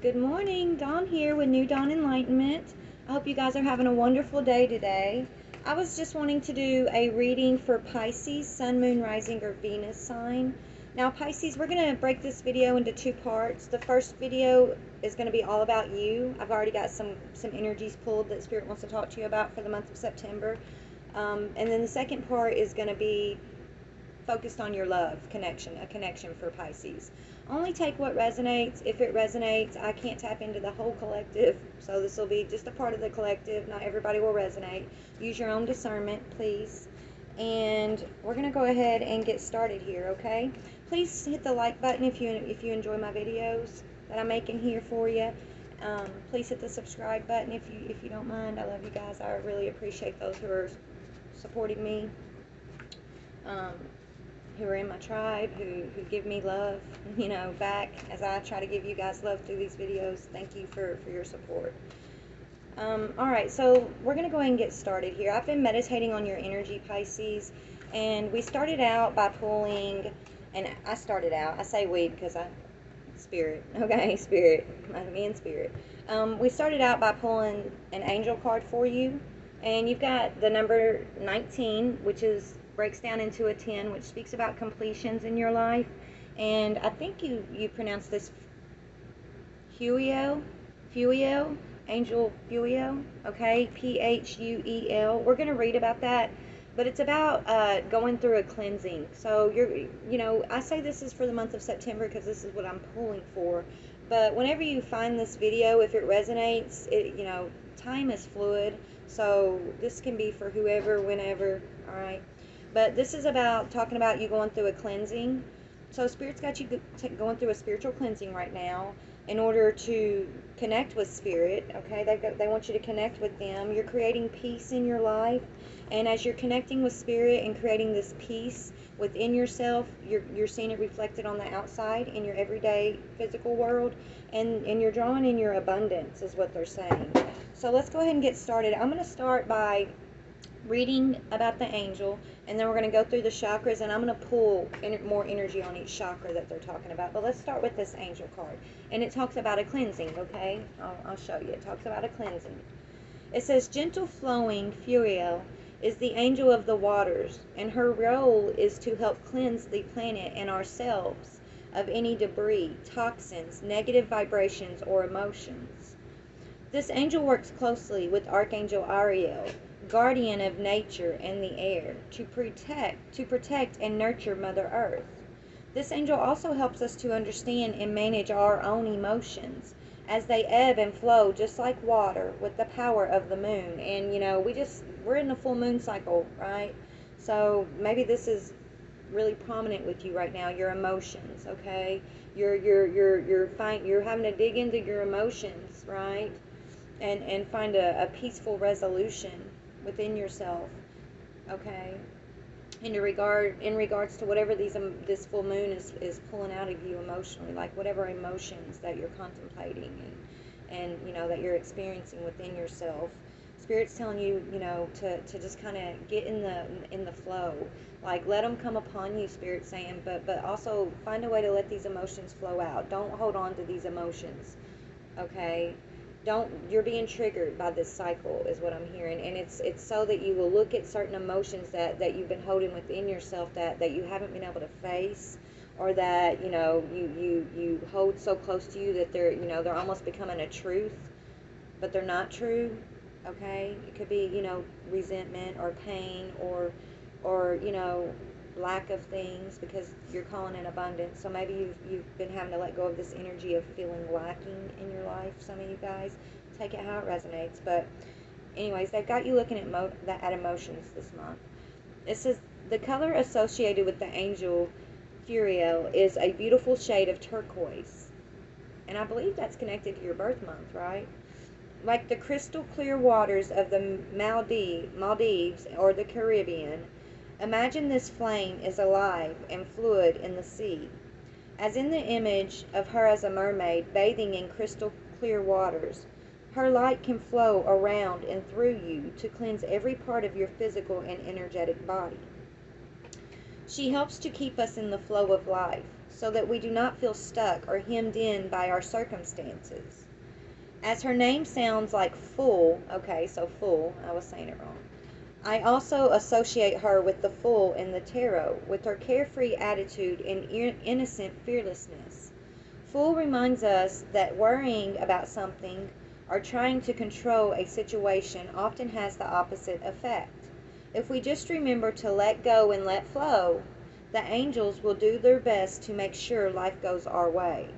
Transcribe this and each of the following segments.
Good morning, Dawn here with New Dawn Enlightenment. I hope you guys are having a wonderful day today. I was just wanting to do a reading for Pisces, Sun, Moon, Rising, or Venus sign. Now Pisces, we're going to break this video into two parts. The first video is going to be all about you. I've already got some energies pulled that Spirit wants to talk to you about for the month of September. And then the second part is going to be focused on your love connection, a connection for Pisces. Only take what resonates. If it resonates, I can't tap into the whole collective, so this will be just a part of the collective. Not everybody will resonate. Use your own discernment, please. And we're going to go ahead and get started here, okay? Please hit the like button if you enjoy my videos that I'm making here for you. Please hit the subscribe button if you don't mind. I love you guys. I really appreciate those who are supporting me. Who are in my tribe, who give me love, back as I try to give you guys love through these videos. Thank you for your support. Alright, so we're going to go ahead and get started here. I've been meditating on your energy, Pisces, and we started out by pulling, and I say we because Spirit, okay, Spirit, me and Spirit. We started out by pulling an angel card for you, and you've got the number 19, which breaks down into a 10, which speaks about completions in your life. And I think you pronounce this Fueo, Angel Fueo, okay, Phuel. We're going to read about that, but it's about going through a cleansing. So I say this is for the month of September because this is what I'm pulling for. But whenever you find this video, if it resonates, time is fluid, so this can be for whoever, whenever, all right? But this is talking about you going through a cleansing. So Spirit's got you going through a spiritual cleansing right now in order to connect with Spirit, okay? They want you to connect with them. You're creating peace in your life. And as you're connecting with Spirit and creating this peace within yourself, you're seeing it reflected on the outside in your everyday physical world. And you're drawing in your abundance is what they're saying. So let's go ahead and get started. I'm going to start by reading about the angel, and then we're going to go through the chakras, and I'm going to pull more energy on each chakra that they're talking about. But let's start with this angel card, and it talks about a cleansing, okay? I'll show you. It talks about a cleansing. It says, gentle flowing Furiel is the angel of the waters, and her role is to help cleanse the planet and ourselves of any debris, toxins, negative vibrations, or emotions. This angel works closely with Archangel Ariel, guardian of nature and the air, to protect and nurture Mother Earth. This angel also helps us to understand and manage our own emotions as they ebb and flow just like water with the power of the moon. And we're in the full moon cycle, right? So maybe this is really prominent with you right now, your emotions, okay? You're having to dig into your emotions, right? And find a peaceful resolution within yourself, okay, in regards to whatever this full moon is pulling out of you emotionally, like whatever emotions that you're contemplating and that you're experiencing within yourself. Spirit's telling you to just kind of get in the flow, like let them come upon you, Spirit's saying, but also find a way to let these emotions flow out. Don't hold on to these emotions, okay? You're being triggered by this cycle is what I'm hearing, and it's so that you will look at certain emotions that you've been holding within yourself that you haven't been able to face, or that you hold so close to you that they're almost becoming a truth, but they're not true, okay? It could be resentment or pain or lack of things, because you're calling in abundance. So maybe you've been having to let go of this energy of feeling lacking in your life. Some of you guys, take it how it resonates. But anyways, they've got you looking at emotions this month. It says the color associated with the angel Furiel is a beautiful shade of turquoise, and I believe that's connected to your birth month, right? Like the crystal clear waters of the Maldives or the Caribbean. Imagine this flame is alive and fluid in the sea. As in the image of her as a mermaid bathing in crystal clear waters, her light can flow around and through you to cleanse every part of your physical and energetic body. She helps to keep us in the flow of life, so that we do not feel stuck or hemmed in by our circumstances. As her name sounds like fool, okay, so fool, I was saying it wrong. I also associate her with the fool in the tarot, with her carefree attitude and innocent fearlessness. Fool reminds us that worrying about something or trying to control a situation often has the opposite effect. If we just remember to let go and let flow, the angels will do their best to make sure life goes our way.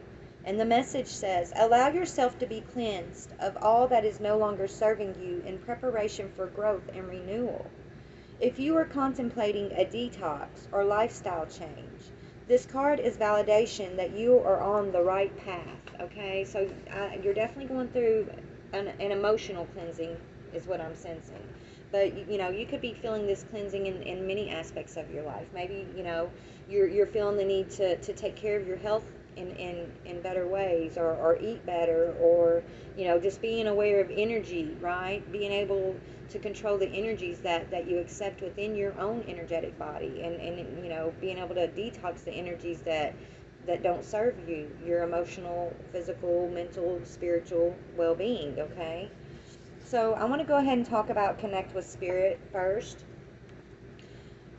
And the message says, allow yourself to be cleansed of all that is no longer serving you in preparation for growth and renewal. If you are contemplating a detox or lifestyle change, this card is validation that you are on the right path, okay? So you're definitely going through an emotional cleansing is what I'm sensing. But, you could be feeling this cleansing in many aspects of your life. Maybe, you're feeling the need to take care of your health in better ways, or eat better, or just being aware of energy, right? Being able to control the energies that you accept within your own energetic body, and being able to detox the energies that don't serve you, your emotional, physical, mental, spiritual well-being. Okay, so I want to go ahead and talk about connect with spirit first.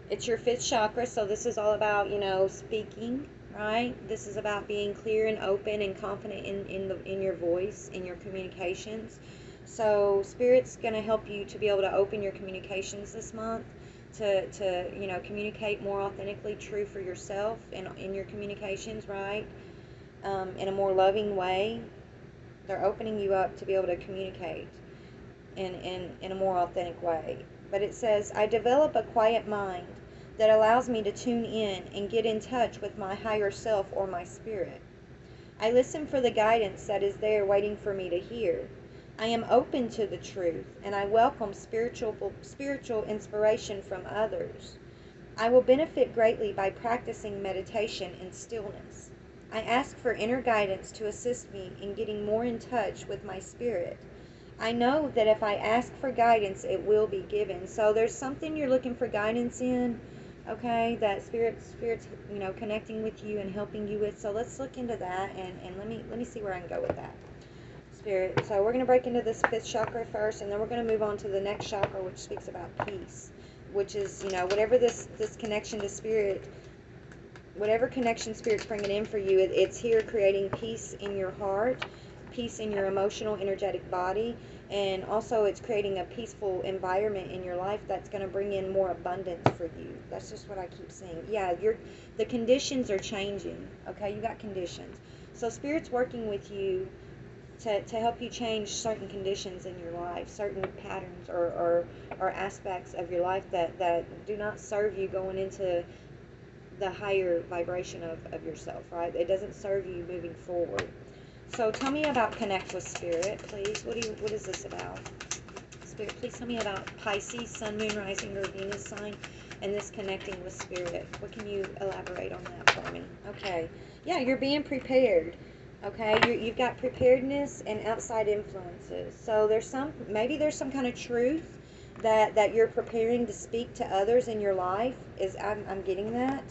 It's your fifth chakra, so this is all about, speaking, right? This is about being clear and open and confident in your voice, in your communications. So Spirit's going to help you to be able to open your communications this month, to communicate more authentically true for yourself in your communications, right? In a more loving way. They're opening you up to be able to communicate in a more authentic way. But it says, I develop a quiet mind that allows me to tune in and get in touch with my higher self or my spirit. I listen for the guidance that is there waiting for me to hear. I am open to the truth, and I welcome spiritual inspiration from others. I will benefit greatly by practicing meditation in stillness. I ask for inner guidance to assist me in getting more in touch with my spirit. I know that if I ask for guidance, it will be given. So there's something you're looking for guidance in, okay, that spirit's connecting with you and helping you with. So let's look into that, and let me see where I can go with that. Spirit. So we're going to break into this fifth chakra first, and then we're going to move on to the next chakra, which speaks about peace, which is, whatever this connection to spirit, whatever connection spirit's bringing in for you, it's here creating peace in your heart, peace in your emotional, energetic body, and also it's creating a peaceful environment in your life that's going to bring in more abundance for you. That's just what I keep seeing. Yeah, the conditions are changing, okay? You got conditions. So Spirit's working with you to help you change certain conditions in your life, certain patterns or aspects of your life that do not serve you going into the higher vibration of yourself, right? It doesn't serve you moving forward. So tell me about Connect with Spirit, please. What is this about? Spirit, please tell me about Pisces, Sun, Moon, Rising, or Venus sign, and this connecting with Spirit. What can you elaborate on that for me? Okay. Yeah, you're being prepared. Okay, you've got preparedness and outside influences. So maybe there's some kind of truth that you're preparing to speak to others in your life. I'm getting that.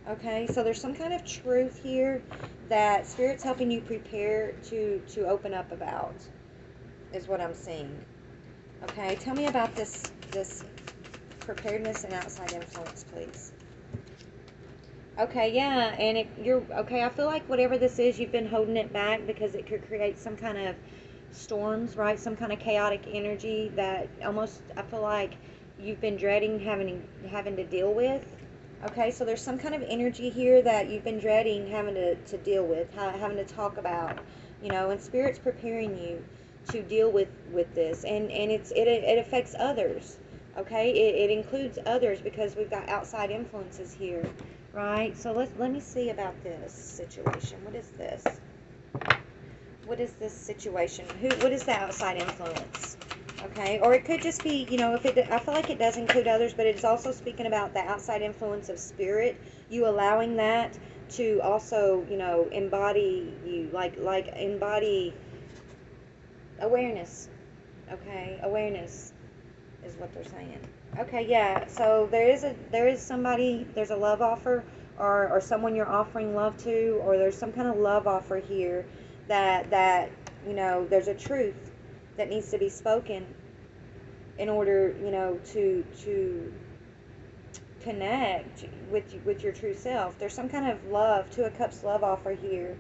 Okay, so there's some kind of truth here that Spirit's helping you prepare to open up about, is what I'm seeing. Okay, tell me about this preparedness and outside influence, please. Okay, yeah, and you're okay. I feel like whatever this is, you've been holding it back because it could create some kind of storms, right? Some kind of chaotic energy that almost I feel like you've been dreading having to deal with. Okay, so there's some kind of energy here that you've been dreading having to deal with, having to talk about, and Spirit's preparing you to deal with this, and it affects others. Okay, it includes others because we've got outside influences here. Right, so let me see about this situation. What is this? What is this situation? What is the outside influence? Okay, or it could just be, I feel like it does include others, but it's also speaking about the outside influence of Spirit. You allowing that to also, embody you, like embody awareness. Okay, awareness is what they're saying. Okay, yeah, so there's a love offer or someone you're offering love to, or there's some kind of love offer here that there's a truth that needs to be spoken in order, to connect with your true self. There's some kind of love, Two of Cups love offer here.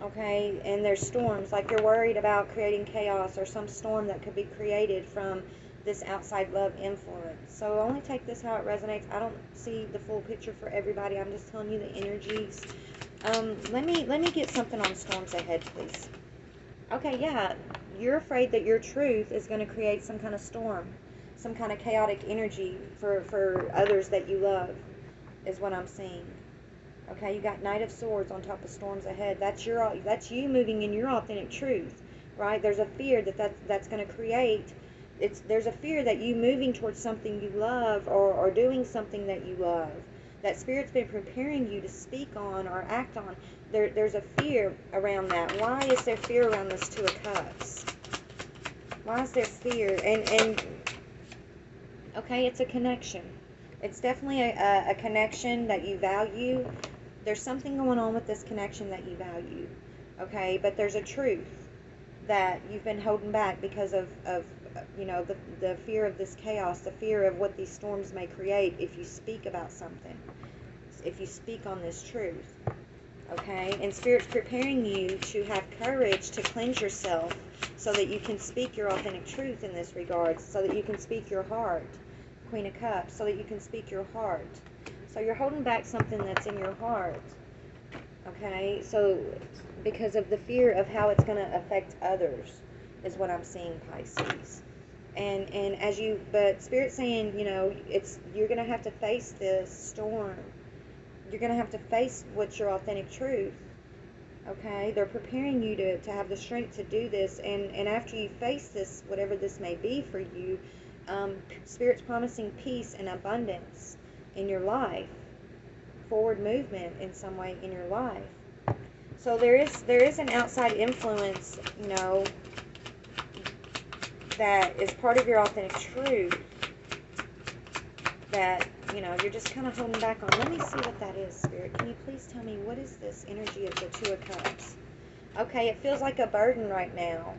Okay, and there's storms, like you're worried about creating chaos or some storm that could be created from this outside love influence. So only take this how it resonates. I don't see the full picture for everybody. I'm just telling you the energies. Let me get something on storms ahead, please. Okay, yeah, you're afraid that your truth is going to create some kind of storm, some kind of chaotic energy for others that you love, is what I'm seeing. Okay, you got Knight of Swords on top of storms ahead. That's you moving in your authentic truth, right? There's a fear that's going to create. There's a fear that you moving towards something you love, or doing something that you love, that Spirit's been preparing you to speak on or act on. There's a fear around that. Why is there fear around this Two of Cups? Why is there fear? And okay, it's a connection. It's definitely a connection that you value. There's something going on with this connection that you value, okay? But there's a truth that you've been holding back because of the fear of this chaos, the fear of what these storms may create if you speak about something, if you speak on this truth, okay? And Spirit's preparing you to have courage to cleanse yourself so that you can speak your authentic truth in this regard, so that you can speak your heart, Queen of Cups, so that you can speak your heart. So you're holding back something that's in your heart, okay? So because of the fear of how it's going to affect others is what I'm seeing, Pisces. And but Spirit's saying, you're going to have to face this storm. You're going to have to face what's your authentic truth, okay? They're preparing you to have the strength to do this, and after you face this, whatever this may be for you, Spirit's promising peace and abundance in your life, forward movement in some way in your life. So there is an outside influence, that is part of your authentic truth that, you're just kind of holding back on. Let me see what that is, Spirit. Can you please tell me, what is this energy of the Two of Cups? Okay, it feels like a burden right now.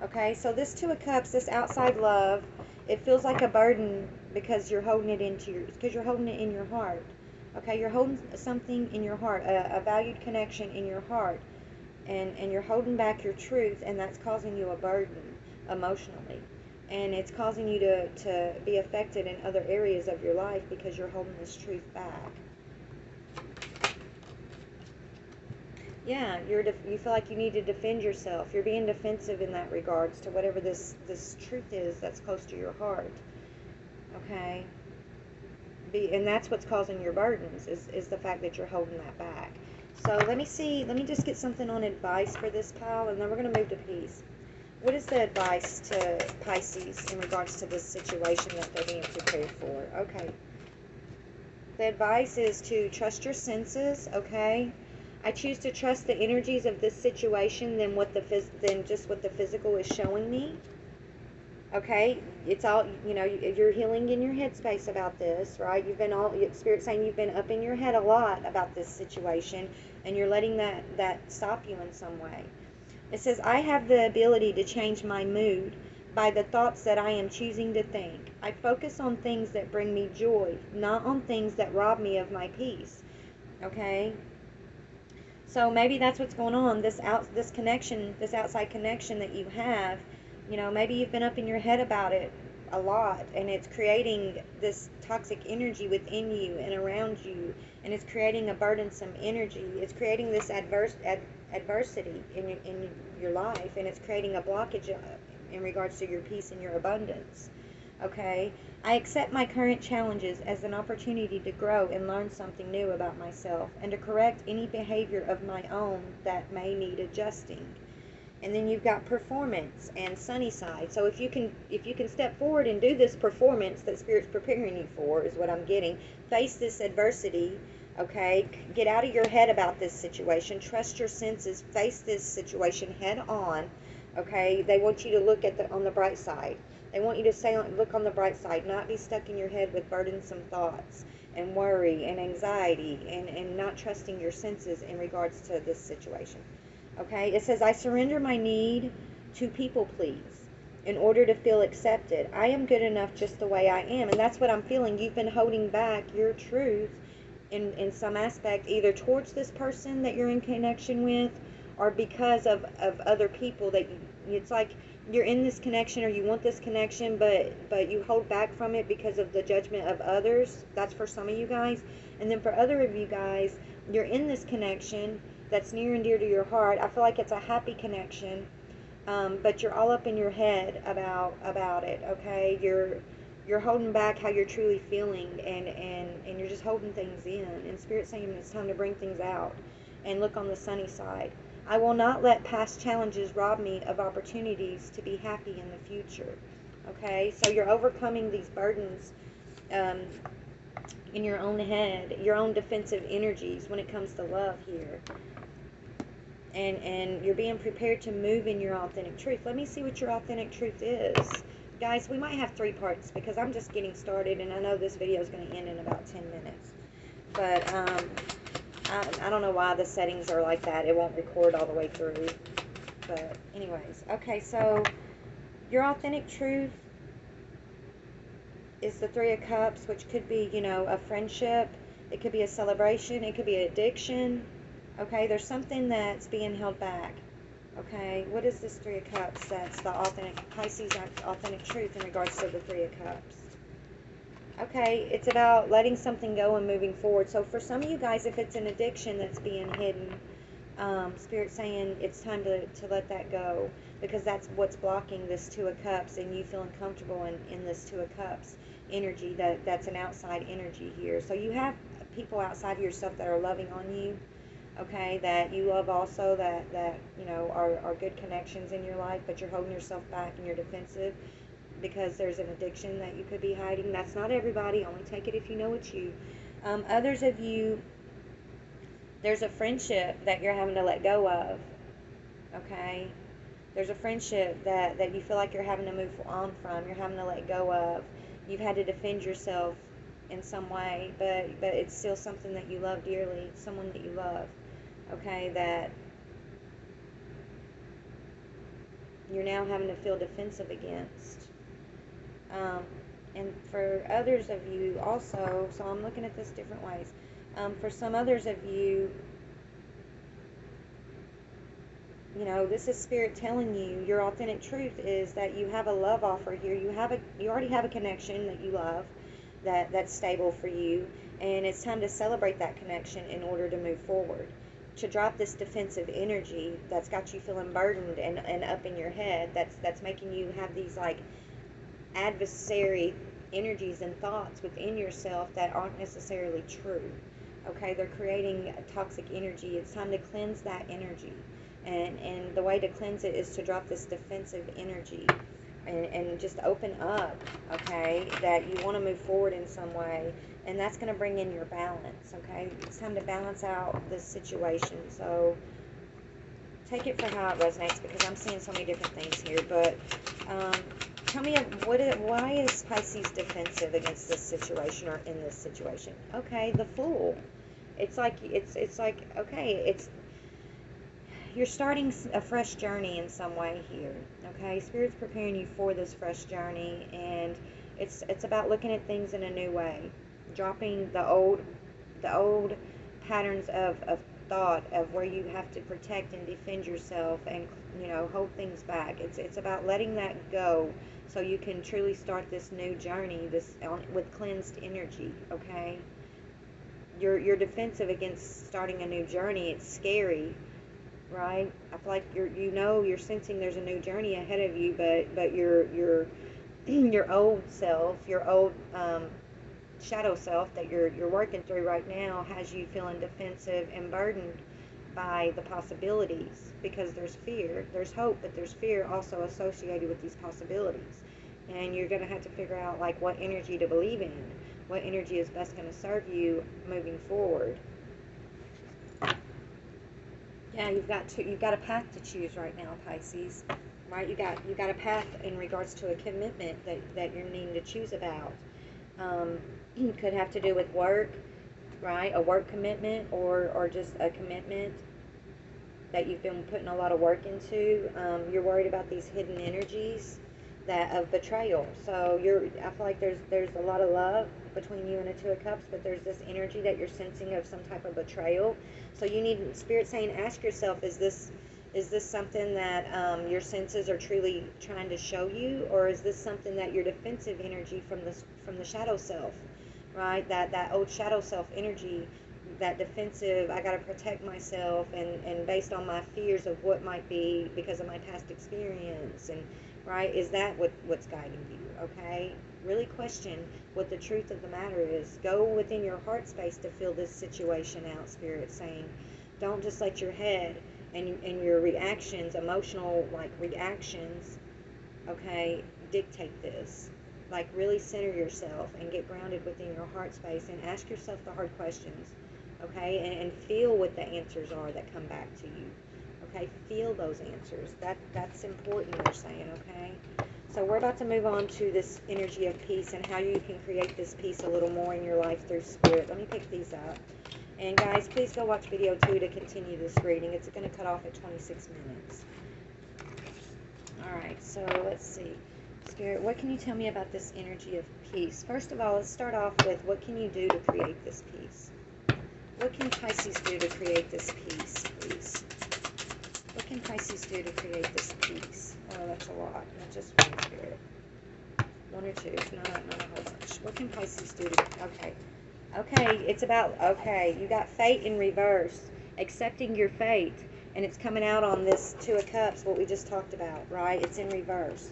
Okay, so this Two of Cups, this outside love, it feels like a burden because you're holding it you're holding it in your heart. Okay, you're holding something in your heart, a valued connection in your heart, and you're holding back your truth, and that's causing you a burden emotionally, and it's causing you to be affected in other areas of your life because you're holding this truth back. Yeah, you feel like you need to defend yourself. You're being defensive in that regards to whatever this truth is that's close to your heart. Okay, and that's what's causing your burdens is the fact that you're holding that back. So let me just get something on advice for this pile, and then we're going to move to peace. What is the advice to Pisces in regards to this situation that they're being prepared for? Okay, the advice is to trust your senses. Okay, I choose to trust the energies of this situation than just what the physical is showing me. Okay, it's all, you're healing in your headspace about this, right? Spirit saying you've been up in your head a lot about this situation, and you're letting that stop you in some way. It says, I have the ability to change my mood by the thoughts that I am choosing to think. I focus on things that bring me joy, not on things that rob me of my peace. Okay? So maybe that's what's going on, this outside connection that you have. Maybe you've been up in your head about it a lot, and it's creating this toxic energy within you and around you, and it's creating a burdensome energy. It's creating this adversity in your life, and it's creating a blockage in regards to your peace and your abundance. Okay, I accept my current challenges as an opportunity to grow and learn something new about myself, and to correct any behavior of my own that may need adjusting. And then you've got performance and sunny side. So if you can step forward and do this performance that Spirit's preparing you for, is what I'm getting. Face this adversity, okay? Get out of your head about this situation. Trust your senses. Face this situation head on, okay? They want you to look on the bright side. They want you to look on the bright side, not be stuck in your head with burdensome thoughts. and worry and anxiety and not trusting your senses in regards to this situation. Okay, it says, I surrender my need to people please in order to feel accepted. I am good enough just the way I am. And that's what I'm feeling. You've been holding back your truth in some aspect, either towards this person that you're in connection with or because of other people that you, it's like you're in this connection or you want this connection, but you hold back from it because of the judgment of others. That's for some of you guys. And then for other of you guys, you're in this connection that's near and dear to your heart. I feel like it's a happy connection, but you're all up in your head about it. Okay, you're holding back how you're truly feeling, and you're just holding things in. And Spirit's saying it's time to bring things out and look on the sunny side. I will not let past challenges rob me of opportunities to be happy in the future. Okay, so you're overcoming these burdens in your own head, your own defensive energies when it comes to love here. And you're being prepared to move in your authentic truth. Let me see what your authentic truth is. Guys, we might have 3 parts because I'm just getting started, and I know this video is going to end in about 10 minutes. But I don't know why the settings are like that. It won't record all the way through. But anyways, okay, so your authentic truth is the 3 of Cups, which could be, you know, a friendship. It could be a celebration. It could be an addiction. Okay, there's something that's being held back. Okay, what is this 3 of Cups? That's the authentic, Pisces authentic truth in regards to the 3 of Cups. Okay, it's about letting something go and moving forward. So for some of you guys, if it's an addiction that's being hidden, Spirit's saying it's time to let that go, because that's what's blocking this 2 of Cups and you feeling comfortable in this 2 of Cups energy. That's an outside energy here. So you have people outside of yourself that are loving on you. Okay, that you love also, that you know are good connections in your life, but you're holding yourself back and you're defensive because there's an addiction that you could be hiding. That's not everybody. Only take it if you know it's you. Others of you, there's a friendship that you're having to let go of. Okay, there's a friendship that you feel like you're having to move on from. You're having to let go of. You've had to defend yourself in some way, but it's still something that you love dearly. Someone that you love. Okay, that you're now having to feel defensive against. And for others of you also, so I'm looking at this different ways. For some others of you, you know, this is Spirit telling you your authentic truth is that you have a love offer here. You already have a connection that you love, that's stable for you, and it's time to celebrate that connection in order to move forward. To drop this defensive energy that's got you feeling burdened and up in your head, that's making you have these like adversary energies and thoughts within yourself that aren't necessarily true. Okay, they're creating a toxic energy. It's time to cleanse that energy, and the way to cleanse it is to drop this defensive energy and just open up. Okay, that you want to move forward in some way, and that's going to bring in your balance. Okay, it's time to balance out this situation. So take it for how it resonates, because I'm seeing so many different things here. But tell me, why is Pisces defensive against this situation or in this situation? Okay, the Fool. It's like okay, you're starting a fresh journey in some way here. Okay, Spirit's preparing you for this fresh journey, and it's about looking at things in a new way, dropping the old patterns of thought of where you have to protect and defend yourself and, you know, hold things back. It's about letting that go so you can truly start this new journey with cleansed energy. Okay, you're defensive against starting a new journey. It's scary, right? I feel like you're sensing there's a new journey ahead of you, but your old self, your old shadow self that you're working through right now has you feeling defensive and burdened by the possibilities, because there's fear. There's hope, but there's fear also associated with these possibilities, and you're going to have to figure out like what energy to believe in, what energy is best going to serve you moving forward. Yeah, you've got a path to choose right now, Pisces. Right, you got a path in regards to a commitment that you're needing to choose about. Could have to do with work, right? A work commitment, or just a commitment that you've been putting a lot of work into. You're worried about these hidden energies that of betrayal. So I feel like there's a lot of love between you and a Two of Cups, but there's this energy that you're sensing of some type of betrayal. So you need Spirit saying, ask yourself, is this something that your senses are truly trying to show you, or is this something that your defensive energy from the shadow self, right? That old shadow self energy, that defensive, I got to protect myself, and based on my fears of what might be because of my past experience, and right, is that what's guiding you? Okay, really question what the truth of the matter is. Go within your heart space to feel this situation out. Spirit saying, don't just let your head and your reactions, emotional like reactions, okay, dictate this. Like, really center yourself and get grounded within your heart space and ask yourself the hard questions, okay, and feel what the answers are that come back to you. Okay, feel those answers. That's important, they're saying, okay? So we're about to move on to this energy of peace and how you can create this peace a little more in your life through Spirit. Let me pick these up. And guys, please go watch video 2 to continue this reading. It's going to cut off at 26 minutes. Alright, so let's see. Spirit, what can you tell me about this energy of peace? First of all, let's start off with, what can you do to create this peace? What can Pisces do to create this peace, please? What can Pisces do to create this peace? Oh, that's a lot. Not just one, Spirit. One or two. Not a whole bunch. What can Pisces do to... Okay. Okay, it's about... Okay, you got fate in reverse. Accepting your fate. And it's coming out on this Two of Cups, what we just talked about, right? It's in reverse.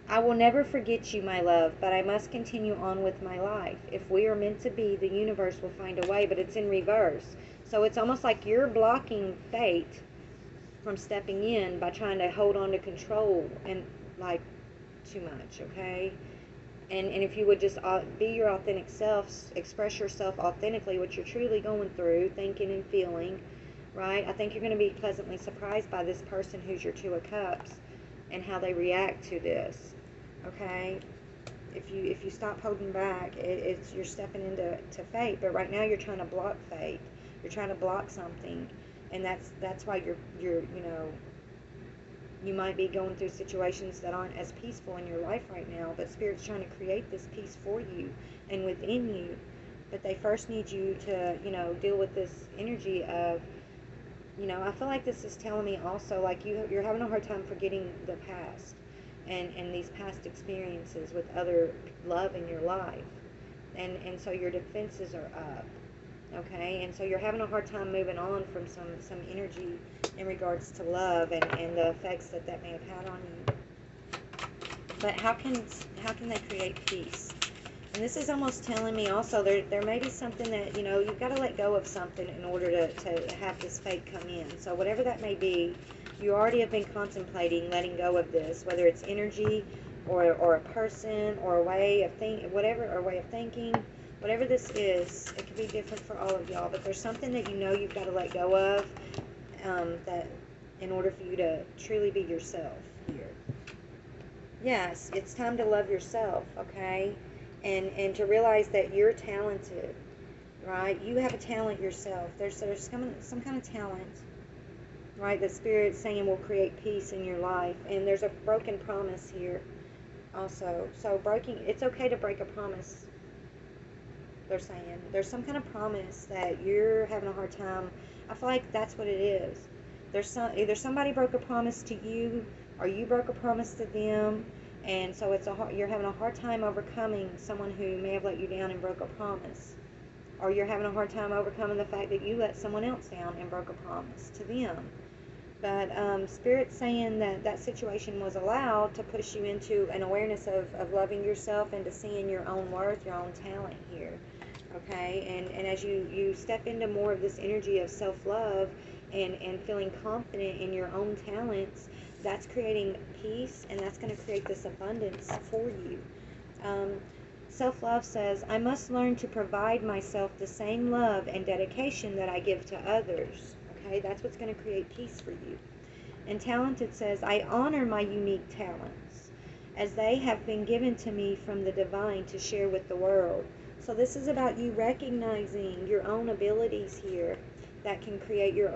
I will never forget you, my love, but I must continue on with my life. If we are meant to be, the universe will find a way, but it's in reverse. So it's almost like you're blocking fate from stepping in by trying to hold on to control and like too much, okay? And if you would just be your authentic self, express yourself authentically, what you're truly going through, thinking and feeling, right? I think you're going to be pleasantly surprised by this person who's your Two of Cups and how they react to this, okay? If you stop holding back, you're stepping into fate. But right now you're trying to block fate. You're trying to block something, and that's why you're you might be going through situations that aren't as peaceful in your life right now. But Spirit's trying to create this peace for you and within you. But they first need you to deal with this energy of I feel like this is telling me also, like, you're having a hard time forgetting the past and these past experiences with other love in your life. And so your defenses are up, okay? And so you're having a hard time moving on from some energy in regards to love and the effects that may have had on you. But how can they create peace? And this is almost telling me also there may be something that, you've got to let go of something in order to have this fate come in. So whatever that may be, you already have been contemplating letting go of this, whether it's energy or a person or a way of thinking, whatever this is. It could be different for all of y'all, but there's something that you've got to let go of that in order for you to truly be yourself here. Yes, it's time to love yourself, okay? And to realize that you're talented, right? You have a talent yourself. There's some kind of talent, right, that Spirit's saying will create peace in your life. And there's a broken promise here also. So it's okay to break a promise, they're saying. There's some kind of promise that you're having a hard time. I feel like that's what it is. Either somebody broke a promise to you or you broke a promise to them. And so you're having a hard time overcoming someone who may have let you down and broke a promise. Or you're having a hard time overcoming the fact that you let someone else down and broke a promise to them. But Spirit's saying that situation was allowed to push you into an awareness of loving yourself and to seeing your own worth, your own talent here. Okay? And as you step into more of this energy of self-love and feeling confident in your own talents, that's creating peace, and that's going to create this abundance for you. Self-love says, I must learn to provide myself the same love and dedication that I give to others. Okay, that's what's going to create peace for you. And talented says, I honor my unique talents, as they have been given to me from the divine to share with the world. So this is about you recognizing your own abilities here that can create your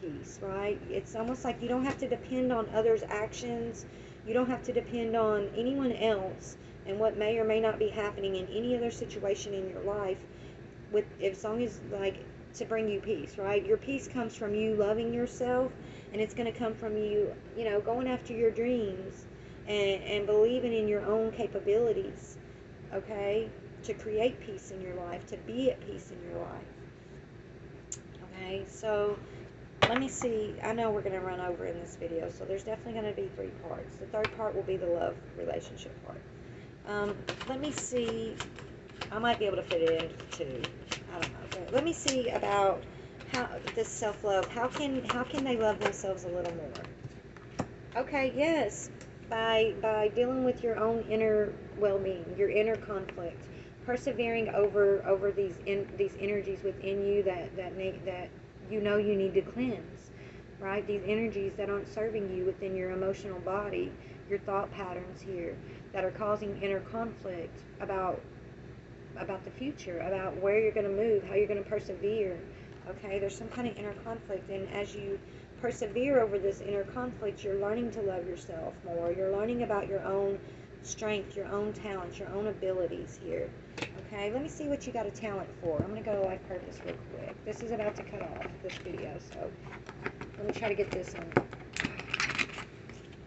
peace, right? It's almost like you don't have to depend on others' actions. You don't have to depend on anyone else and what may or may not be happening in any other situation in your life, with as long as, like, to bring you peace, right? Your peace comes from you loving yourself, and it's going to come from you, going after your dreams and believing in your own capabilities, okay? To create peace in your life, to be at peace in your life. Okay, so let me see. I know we're going to run over in this video, so there's definitely going to be 3 parts. The third part will be the love relationship part. Let me see. I might be able to fit it into 2. I don't know. But let me see about how this self-love. How can they love themselves a little more? Okay, yes, by dealing with your own inner well-being, your inner conflict, persevering over these energies within you that you need to cleanse, right? These energies that aren't serving you within your emotional body, your thought patterns here that are causing inner conflict about the future, about where you're going to move, how you're going to persevere. Okay, there's some kind of inner conflict, and as you persevere over this inner conflict, you're learning to love yourself more. You're learning about your own strength, your own talents, your own abilities here. Okay, let me see what you got a talent for. I'm going to go to life purpose real quick. This is about to cut off this video, so let me try to get this on.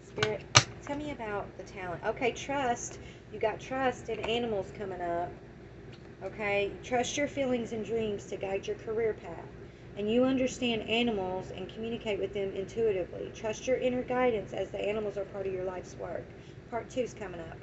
Spirit, tell me about the talent. Okay, trust. You got trust and animals coming up. Okay, trust your feelings and dreams to guide your career path. And you understand animals and communicate with them intuitively. Trust your inner guidance as the animals are part of your life's work. Part 2 is coming up.